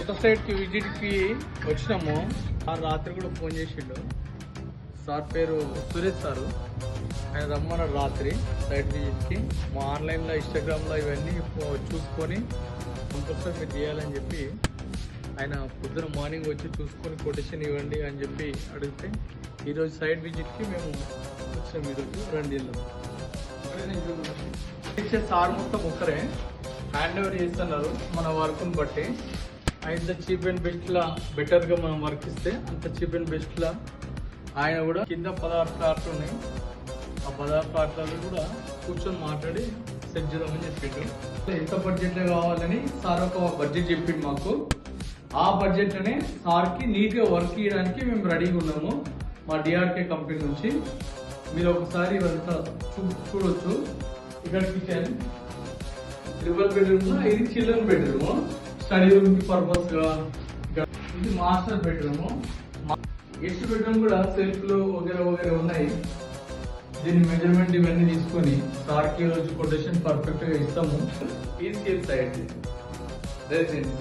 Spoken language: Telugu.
కొత్త సైట్కి విజిట్కి వచ్చినాము. ఆ రాత్రి కూడా ఫోన్ చేసిండు. సార్ పేరు సురేష్ సారు. ఆయన రమ్మన్నాడు రాత్రి సైట్ విజిట్కి. మా ఆన్లైన్లో ఇన్స్టాగ్రామ్లో ఇవన్నీ చూసుకొని కంపల్సరీ మీరు చేయాలని చెప్పి ఆయన పొద్దున మార్నింగ్ వచ్చి చూసుకొని కొటేషన్ ఇవ్వండి అని చెప్పి అడిగితే ఈరోజు సైట్ విజిట్కి మేము వచ్చాము. ఈరోజు రండి ఇచ్చే సార్ మొత్తం ఒక్కరే హ్యాండ్ ఓవర్ చేస్తున్నారు మన వర్క్ని బట్టి. ఎంత చీప్ అండ్ బెస్ట్లా బెటర్గా మనం వర్క్ ఇస్తే అంత చీప్ అండ్ బెస్ట్లా ఆయన కూడా కింద 16 ఫ్లాట్లు ఉన్నాయి. ఆ 16 ఫ్లాట్లలో కూడా కూర్చొని మాట్లాడి సెట్ చేద్దామని చెప్పిండు. ఎంత బడ్జెట్లో కావాలని సార్ ఒక బడ్జెట్ చెప్పిండు మాకు. ఆ బడ్జెట్లోనే సార్కి నీట్గా వర్క్ చేయడానికి మేము రెడీగా ఉన్నాము మా డిఆర్కే కంపెనీ నుంచి. మీరు ఒకసారి ఇవంతా చూడొచ్చు. ఇక్కడ కిచెన్, ట్రిపుల్ బెడ్రూమ్, ఇది చిల్డ్రన్ బెడ్రూమ్, స్టడీ రూమ్ పర్పస్గా. ఇది మాస్టర్ బెడ్రూమ్. గెస్ట్ బెడ్రూమ్ కూడా సెల్ఫ్లు వగేరే వగేరే ఉన్నాయి. దీని మెజర్మెంట్ ఇవన్నీ తీసుకొని సార్కి రోజు కొటేషన్ పర్ఫెక్ట్గా ఇస్తాము. ఈ సేల్ సైడ్ రెసిడెన్స్